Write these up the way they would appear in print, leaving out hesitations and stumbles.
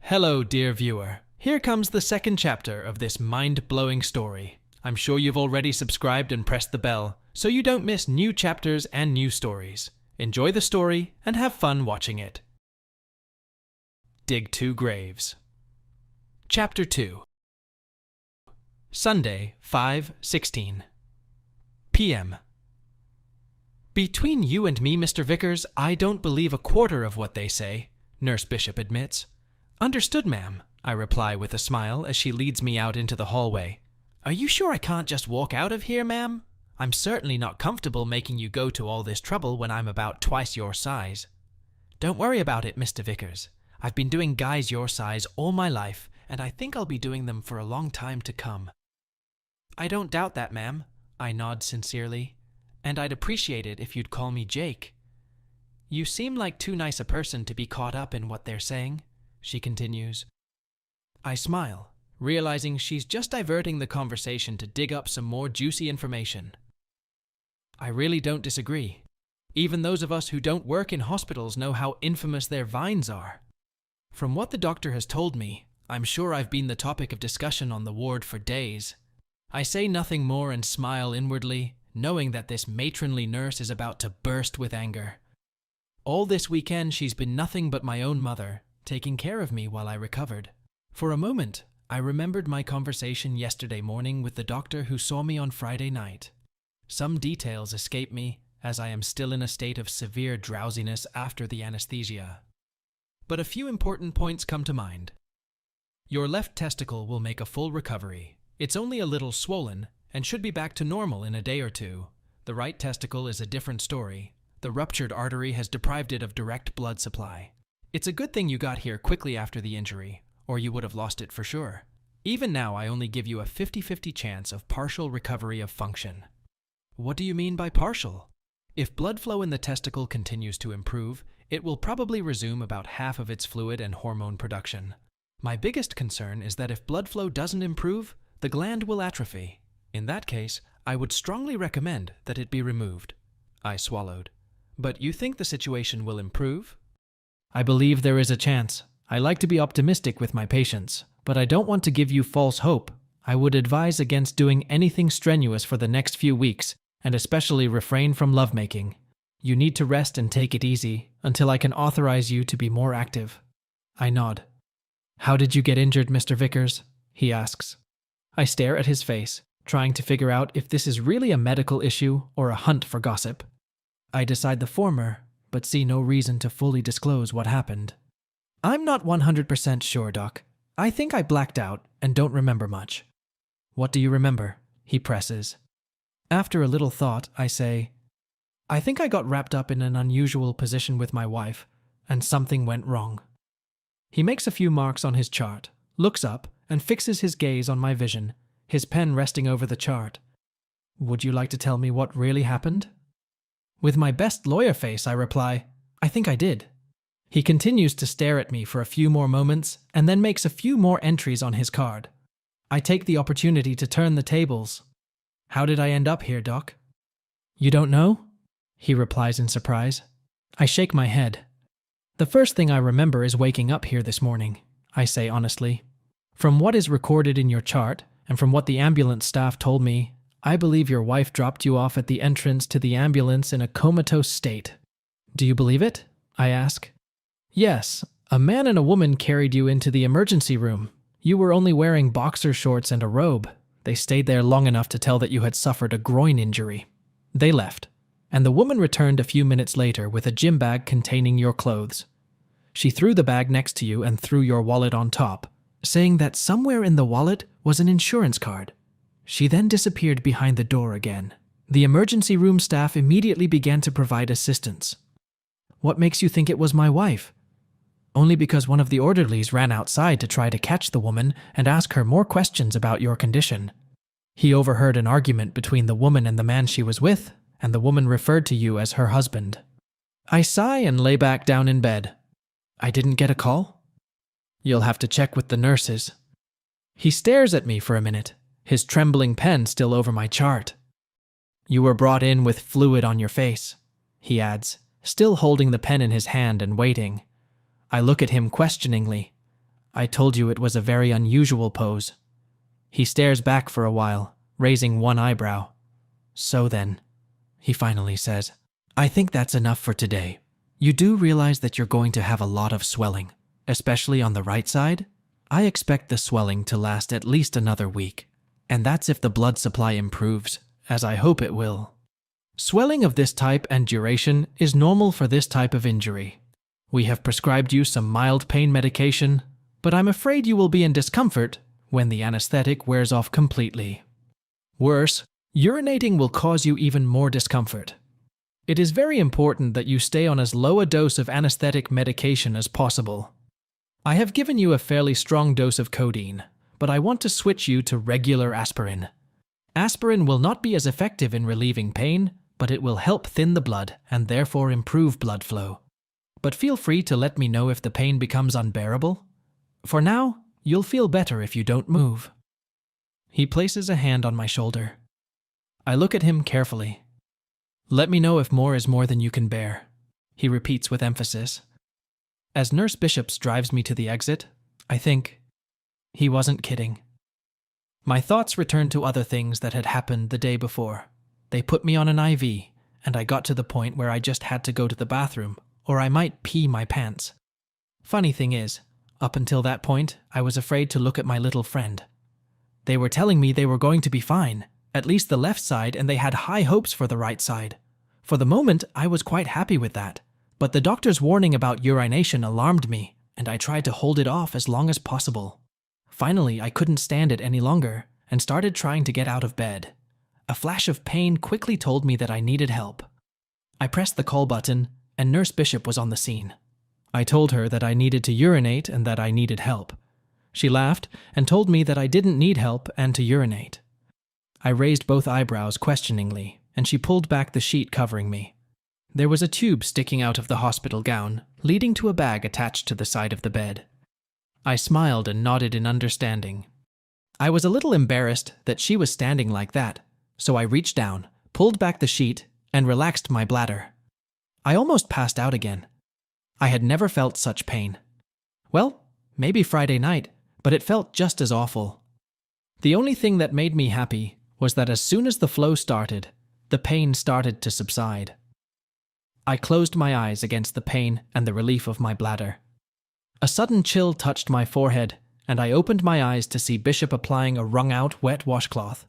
Hello, dear viewer. Here comes the second chapter of this mind-blowing story. I'm sure you've already subscribed and pressed the bell, so you don't miss new chapters and new stories. Enjoy the story and have fun watching it. Dig 2 Graves. Chapter 2. Sunday, 5:16 p.m. Between you and me, Mr. Vickers, I don't believe a quarter of what they say, Nurse Bishop admits. Understood, ma'am, I reply with a smile as she leads me out into the hallway. Are you sure I can't just walk out of here, ma'am? I'm certainly not comfortable making you go to all this trouble when I'm about twice your size. Don't worry about it, Mr. Vickers. I've been doing guys your size all my life, and I think I'll be doing them for a long time to come. I don't doubt that, ma'am, I nod sincerely, and I'd appreciate it if you'd call me Jake. You seem like too nice a person to be caught up in what they're saying, she continues. I smile, realizing she's just diverting the conversation to dig up some more juicy information. I really don't disagree. Even those of us who don't work in hospitals know how infamous their vines are. From what the doctor has told me, I'm sure I've been the topic of discussion on the ward for days. I say nothing more and smile inwardly, knowing that this matronly nurse is about to burst with anger. All this weekend she's been nothing but my own mother, taking care of me while I recovered. For a moment, I remembered my conversation yesterday morning with the doctor who saw me on Friday night. Some details escape me, as I am still in a state of severe drowsiness after the anesthesia. But a few important points come to mind. Your left testicle will make a full recovery. It's only a little swollen, and should be back to normal in a day or two. The right testicle is a different story. The ruptured artery has deprived it of direct blood supply. It's a good thing you got here quickly after the injury, or you would have lost it for sure. Even now, I only give you a 50-50 chance of partial recovery of function. What do you mean by partial? If blood flow in the testicle continues to improve, it will probably resume about half of its fluid and hormone production. My biggest concern is that if blood flow doesn't improve, the gland will atrophy. In that case, I would strongly recommend that it be removed. I swallowed. But you think the situation will improve? I believe there is a chance. I like to be optimistic with my patients, but I don't want to give you false hope. I would advise against doing anything strenuous for the next few weeks, and especially refrain from lovemaking. You need to rest and take it easy until I can authorize you to be more active. I nod. How did you get injured, Mr. Vickers? He asks. I stare at his face, trying to figure out if this is really a medical issue or a hunt for gossip. I decide the former, but see no reason to fully disclose what happened. I'm not 100% sure, Doc. I think I blacked out and don't remember much. What do you remember? He presses. After a little thought, I say, I think I got wrapped up in an unusual position with my wife, and something went wrong. He makes a few marks on his chart, looks up, and fixes his gaze on my vision, his pen resting over the chart. Would you like to tell me what really happened? With my best lawyer face, I reply, I think I did. He continues to stare at me for a few more moments and then makes a few more entries on his card. I take the opportunity to turn the tables. How did I end up here, Doc? You don't know? He replies in surprise. I shake my head. The first thing I remember is waking up here this morning, I say honestly. From what is recorded in your chart, and from what the ambulance staff told me, I believe your wife dropped you off at the entrance to the ambulance in a comatose state. Do you believe it? I ask. Yes, a man and a woman carried you into the emergency room. You were only wearing boxer shorts and a robe. They stayed there long enough to tell that you had suffered a groin injury. They left, and the woman returned a few minutes later with a gym bag containing your clothes. She threw the bag next to you and threw your wallet on top, saying that somewhere in the wallet was an insurance card. She then disappeared behind the door again. The emergency room staff immediately began to provide assistance. What makes you think it was my wife? Only because one of the orderlies ran outside to try to catch the woman and ask her more questions about your condition. He overheard an argument between the woman and the man she was with, and the woman referred to you as her husband. I sigh and lay back down in bed. I didn't get a call? You'll have to check with the nurses. He stares at me for a minute, his trembling pen still over my chart. You were brought in with fluid on your face, he adds, still holding the pen in his hand and waiting. I look at him questioningly. I told you it was a very unusual pose. He stares back for a while, raising one eyebrow. So then, he finally says, I think that's enough for today. You do realize that you're going to have a lot of swelling, especially on the right side? I expect the swelling to last at least another week, and that's if the blood supply improves, as I hope it will. Swelling of this type and duration is normal for this type of injury. We have prescribed you some mild pain medication, but I'm afraid you will be in discomfort when the anesthetic wears off completely. Worse, urinating will cause you even more discomfort. It is very important that you stay on as low a dose of anesthetic medication as possible. I have given you a fairly strong dose of codeine, but I want to switch you to regular aspirin. Aspirin will not be as effective in relieving pain, but it will help thin the blood and therefore improve blood flow. But feel free to let me know if the pain becomes unbearable. For now, you'll feel better if you don't move. He places a hand on my shoulder. I look at him carefully. Let me know if more is more than you can bear, he repeats with emphasis. As Nurse Bishops drives me to the exit, I think, he wasn't kidding. My thoughts return to other things that had happened the day before. They put me on an IV, and I got to the point where I just had to go to the bathroom, or I might pee my pants. Funny thing is, up until that point, I was afraid to look at my little friend. They were telling me they were going to be fine, at least the left side, and they had high hopes for the right side. For the moment, I was quite happy with that. But the doctor's warning about urination alarmed me, and I tried to hold it off as long as possible. Finally, I couldn't stand it any longer, and started trying to get out of bed. A flash of pain quickly told me that I needed help. I pressed the call button, and Nurse Bishop was on the scene. I told her that I needed to urinate and that I needed help. She laughed and told me that I didn't need help and to urinate. I raised both eyebrows questioningly, and she pulled back the sheet covering me. There was a tube sticking out of the hospital gown, leading to a bag attached to the side of the bed. I smiled and nodded in understanding. I was a little embarrassed that she was standing like that, so I reached down, pulled back the sheet, and relaxed my bladder. I almost passed out again. I had never felt such pain. Well, maybe Friday night, but it felt just as awful. The only thing that made me happy was that as soon as the flow started, the pain started to subside. I closed my eyes against the pain and the relief of my bladder. A sudden chill touched my forehead, and I opened my eyes to see Bishop applying a wrung-out wet washcloth.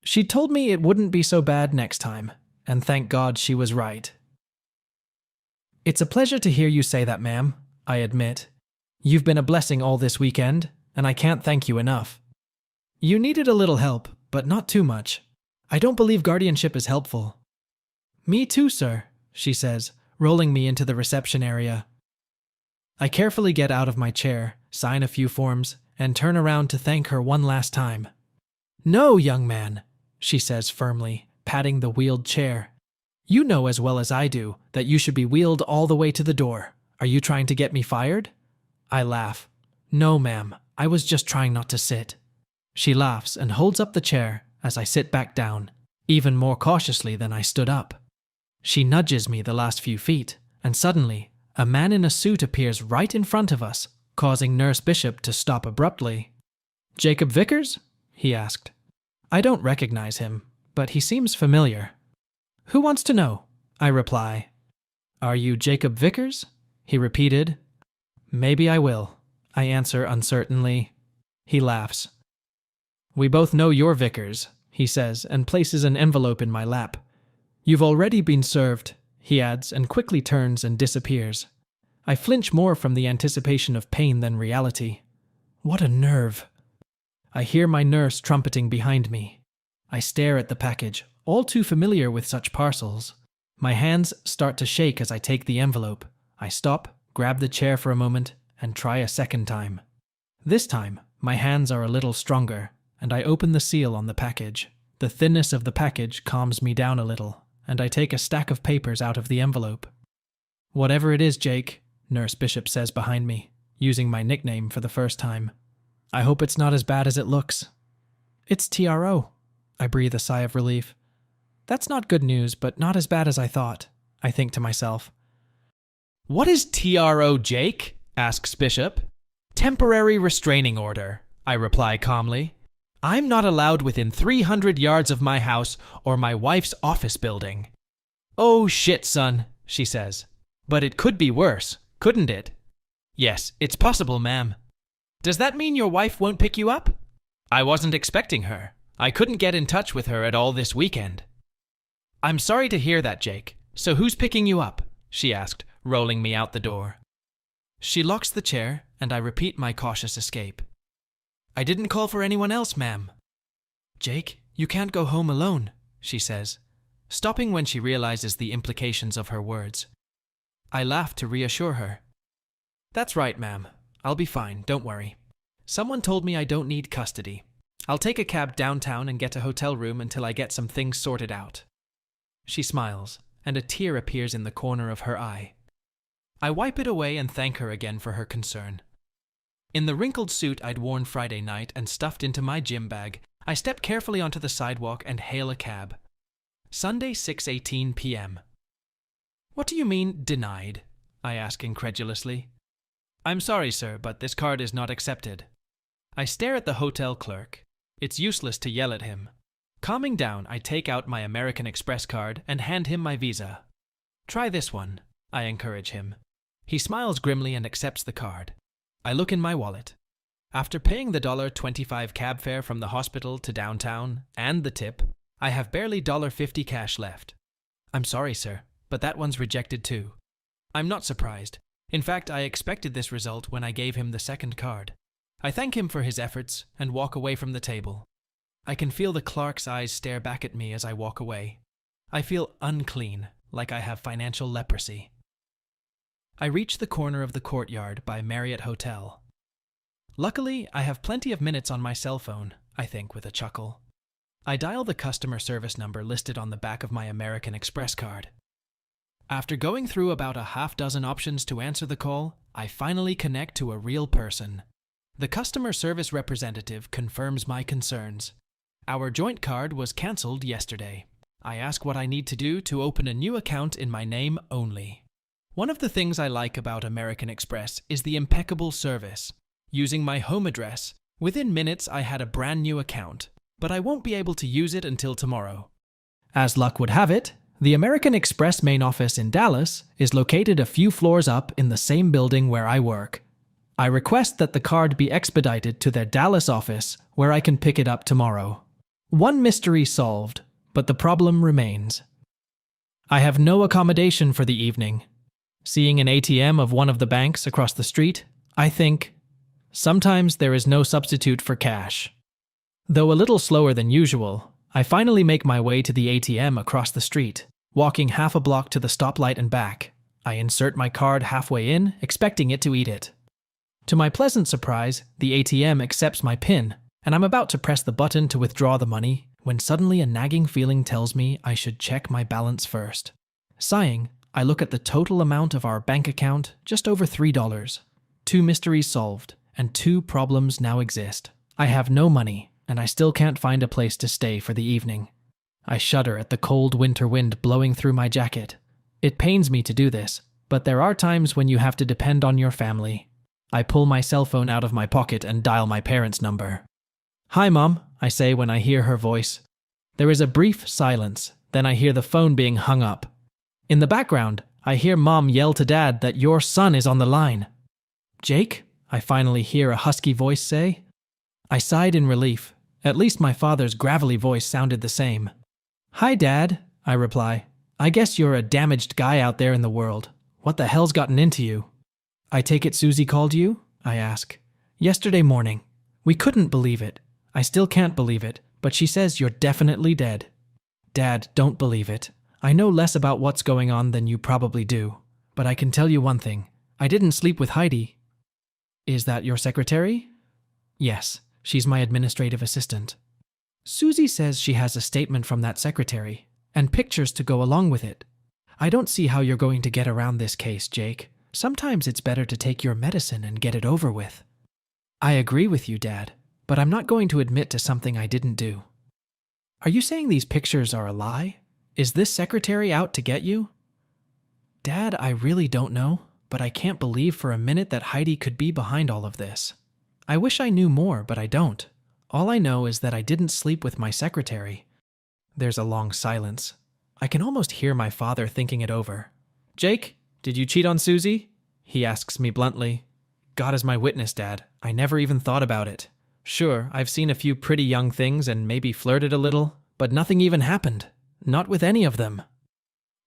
She told me it wouldn't be so bad next time, and thank God she was right. It's a pleasure to hear you say that, ma'am, I admit. You've been a blessing all this weekend, and I can't thank you enough. You needed a little help, but not too much. I don't believe guardianship is helpful. Me too, sir, she says, rolling me into the reception area. I carefully get out of my chair, sign a few forms, and turn around to thank her one last time. No, young man, she says firmly, patting the wheeled chair. You know as well as I do that you should be wheeled all the way to the door. Are you trying to get me fired? I laugh. No, ma'am, I was just trying not to sit. She laughs and holds up the chair as I sit back down, even more cautiously than I stood up. She nudges me the last few feet, and suddenly, a man in a suit appears right in front of us, causing Nurse Bishop to stop abruptly. Jacob Vickers? He asked. I don't recognize him, but he seems familiar. Who wants to know? I reply. Are you Jacob Vickers? He repeated. Maybe I will, I answer uncertainly. He laughs. We both know you're Vickers, he says, and places an envelope in my lap. You've already been served, he adds, and quickly turns and disappears. I flinch more from the anticipation of pain than reality. What a nerve. I hear my nurse trumpeting behind me. I stare at the package, all too familiar with such parcels. My hands start to shake as I take the envelope. I stop, grab the chair for a moment, and try a second time. This time, my hands are a little stronger, and I open the seal on the package. The thinness of the package calms me down a little, and I take a stack of papers out of the envelope. Whatever it is, Jake, Nurse Bishop says behind me, using my nickname for the first time. I hope it's not as bad as it looks. It's TRO. I breathe a sigh of relief. That's not good news, but not as bad as I thought, I think to myself. What is TRO, Jake? Asks Bishop. temporary restraining order, I reply calmly. I'm not allowed within 300 yards of my house or my wife's office building. Oh shit, son, she says. But it could be worse, couldn't it? Yes, it's possible, ma'am. Does that mean your wife won't pick you up? I wasn't expecting her. I couldn't get in touch with her at all this weekend. I'm sorry to hear that, Jake. So who's picking you up? She asked, rolling me out the door. She locks the chair, and I repeat my cautious escape. I didn't call for anyone else, ma'am. Jake, you can't go home alone, she says, stopping when she realizes the implications of her words. I laugh to reassure her. That's right, ma'am. I'll be fine, don't worry. Someone told me I don't need custody. I'll take a cab downtown and get a hotel room until I get some things sorted out. She smiles, and a tear appears in the corner of her eye. I wipe it away and thank her again for her concern. In the wrinkled suit I'd worn Friday night and stuffed into my gym bag, I step carefully onto the sidewalk and hail a cab. Sunday, 6:18 p.m. What do you mean, denied? I ask incredulously. I'm sorry, sir, but this card is not accepted. I stare at the hotel clerk. It's useless to yell at him. Calming down, I take out my American Express card and hand him my visa. Try this one, I encourage him. He smiles grimly and accepts the card. I look in my wallet. After paying the $25 cab fare from the hospital to downtown and the tip, I have barely $50 cash left. I'm sorry, sir, but that one's rejected too. I'm not surprised. In fact, I expected this result when I gave him the second card. I thank him for his efforts and walk away from the table. I can feel the clerk's eyes stare back at me as I walk away. I feel unclean, like I have financial leprosy. I reach the corner of the courtyard by Marriott Hotel. Luckily, I have plenty of minutes on my cell phone, I think with a chuckle. I dial the customer service number listed on the back of my American Express card. After going through about a half-dozen options to answer the call, I finally connect to a real person. The customer service representative confirms my concerns. Our joint card was cancelled yesterday. I ask what I need to do to open a new account in my name only. One of the things I like about American Express is the impeccable service. Using my home address, within minutes I had a brand new account, but I won't be able to use it until tomorrow. As luck would have it, the American Express main office in Dallas is located a few floors up in the same building where I work. I request that the card be expedited to their Dallas office where I can pick it up tomorrow. One mystery solved, but the problem remains. I have no accommodation for the evening. Seeing an ATM of one of the banks across the street, I think, sometimes there is no substitute for cash. Though a little slower than usual, I finally make my way to the ATM across the street, walking half a block to the stoplight and back. I insert my card halfway in, expecting it to eat it. To my pleasant surprise, the ATM accepts my PIN, and I'm about to press the button to withdraw the money when suddenly a nagging feeling tells me I should check my balance first. Sighing, I look at the total amount of our bank account, just over $3. 2 mysteries solved, and 2 problems now exist. I have no money, and I still can't find a place to stay for the evening. I shudder at the cold winter wind blowing through my jacket. It pains me to do this, but there are times when you have to depend on your family. I pull my cell phone out of my pocket and dial my parents' number. "Hi, Mom," I say when I hear her voice. There is a brief silence, then I hear the phone being hung up. In the background, I hear Mom yell to Dad that your son is on the line. "Jake?" I finally hear a husky voice say. I sighed in relief. At least my father's gravelly voice sounded the same. "Hi, Dad," I reply. "I guess you're a damaged guy out there in the world. What the hell's gotten into you?" "I take it Susie called you?" I ask. "Yesterday morning. We couldn't believe it. I still can't believe it, but she says you're definitely dead." "Dad, don't believe it. I know less about what's going on than you probably do. But I can tell you one thing. I didn't sleep with Heidi." "Is that your secretary?" "Yes. She's my administrative assistant." "Susie says she has a statement from that secretary, and pictures to go along with it. I don't see how you're going to get around this case, Jake. Sometimes it's better to take your medicine and get it over with." "I agree with you, Dad, but I'm not going to admit to something I didn't do." "Are you saying these pictures are a lie? Is this secretary out to get you?" "Dad, I really don't know, but I can't believe for a minute that Heidi could be behind all of this. I wish I knew more, but I don't. All I know is that I didn't sleep with my secretary. There's a long silence. I can almost hear my father thinking it over. Jake, did you cheat on Susie? He asks me bluntly. God is my witness, Dad. I never even thought about it. Sure, I've seen a few pretty young things and maybe flirted a little, but nothing even happened. Not with any of them.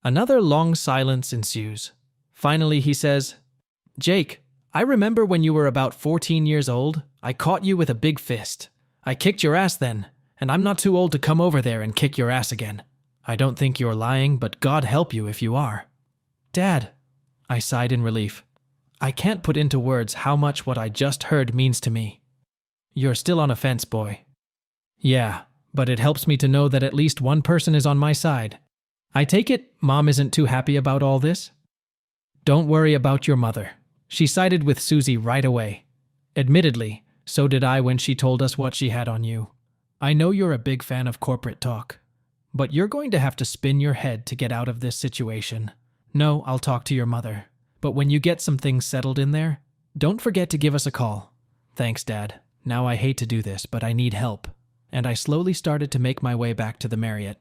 Another long silence ensues. Finally, he says, Jake, I remember when you were about 14 years old, I caught you with a big fist. I kicked your ass then, and I'm not too old to come over there and kick your ass again. I don't think you're lying, but God help you if you are. Dad, I sighed in relief. I can't put into words how much what I just heard means to me. You're still on a fence, boy. Yeah, but it helps me to know that at least one person is on my side. I take it Mom isn't too happy about all this? Don't worry about your mother. She sided with Susie right away. Admittedly, so did I when she told us what she had on you. I know you're a big fan of corporate talk, but you're going to have to spin your head to get out of this situation. No, I'll talk to your mother. But when you get some things settled in there, don't forget to give us a call. Thanks, Dad. Now I hate to do this, but I need help. And I slowly started to make my way back to the Marriott.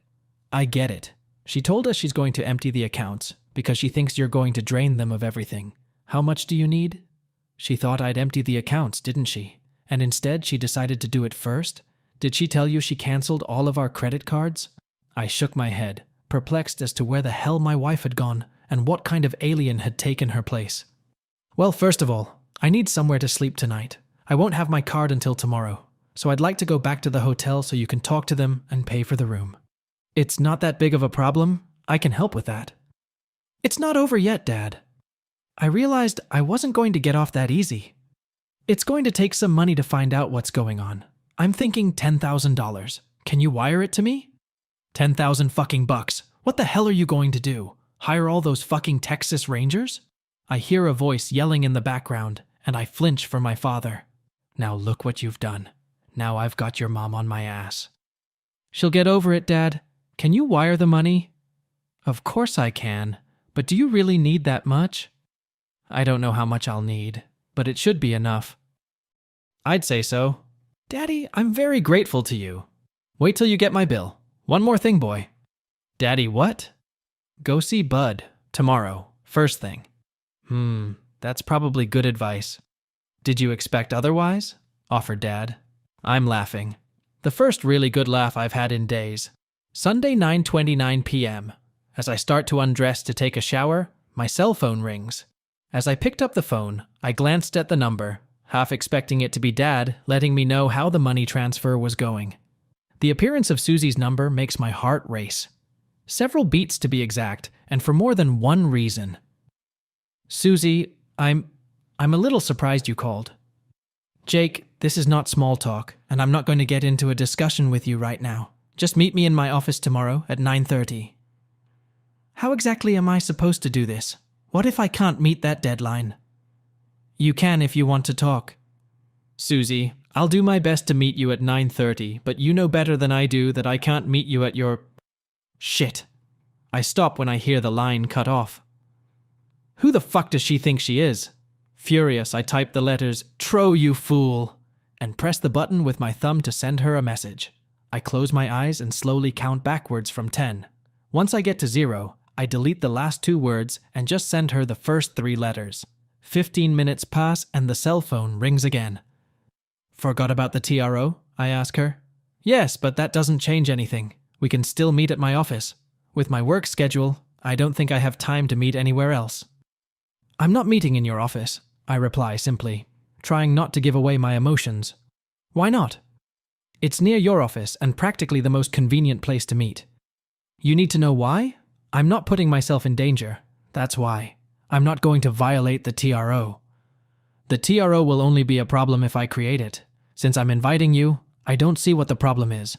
I get it. She told us she's going to empty the accounts because she thinks you're going to drain them of everything. How much do you need? She thought I'd empty the accounts, didn't she? And instead she decided to do it first? Did she tell you she canceled all of our credit cards? I shook my head, perplexed as to where the hell my wife had gone and what kind of alien had taken her place. Well, first of all, I need somewhere to sleep tonight. I won't have my card until tomorrow, so I'd like to go back to the hotel so you can talk to them and pay for the room. It's not that big of a problem. I can help with that. It's not over yet, Dad. I realized I wasn't going to get off that easy. It's going to take some money to find out what's going on. I'm thinking $10,000. Can you wire it to me? 10,000 fucking bucks. What the hell are you going to do? Hire all those fucking Texas Rangers? I hear a voice yelling in the background, and I flinch for my father. Now look what you've done. Now I've got your mom on my ass. She'll get over it, Dad. Can you wire the money? Of course I can, but do you really need that much? I don't know how much I'll need, but it should be enough. I'd say so. Daddy, I'm very grateful to you. Wait till you get my bill. One more thing, boy. Daddy, what? Go see Bud tomorrow, first thing. That's probably good advice. Did you expect otherwise? Offered Dad. I'm laughing. The first really good laugh I've had in days. Sunday, 9:29 p.m. As I start to undress to take a shower, my cell phone rings. As I picked up the phone, I glanced at the number, half expecting it to be Dad letting me know how the money transfer was going. The appearance of Susie's number makes my heart race. Several beats to be exact, and for more than one reason. Susie, I'm a little surprised you called. Jake, this is not small talk, and I'm not going to get into a discussion with you right now. Just meet me in my office tomorrow at 9:30. How exactly am I supposed to do this? What if I can't meet that deadline? You can if you want to talk. Susie, I'll do my best to meet you at 9:30, but you know better than I do that I can't meet you at your... Shit. I stop when I hear the line cut off. Who the fuck does she think she is? Furious, I type the letters, "Tro, you fool," and press the button with my thumb to send her a message. I close my eyes and slowly count backwards from 10. Once I get to 0, I delete the last 2 words and just send her the first 3 letters. 15 minutes pass and the cell phone rings again. Forgot about the TRO? I ask her. Yes, but that doesn't change anything. We can still meet at my office. With my work schedule, I don't think I have time to meet anywhere else. I'm not meeting in your office, I reply simply, trying not to give away my emotions. Why not? It's near your office and practically the most convenient place to meet. You need to know why? I'm not putting myself in danger. That's why. I'm not going to violate the TRO. The TRO will only be a problem if I create it. Since I'm inviting you, I don't see what the problem is.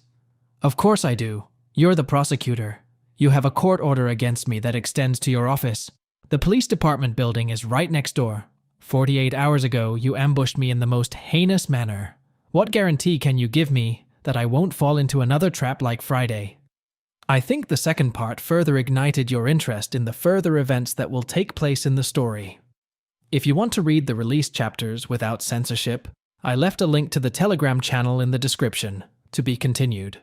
Of course I do. You're the prosecutor. You have a court order against me that extends to your office. The police department building is right next door. 48 hours ago, you ambushed me in the most heinous manner. What guarantee can you give me that I won't fall into another trap like Friday? I think the second part further ignited your interest in the further events that will take place in the story. If you want to read the released chapters without censorship, I left a link to the Telegram channel in the description, to be continued.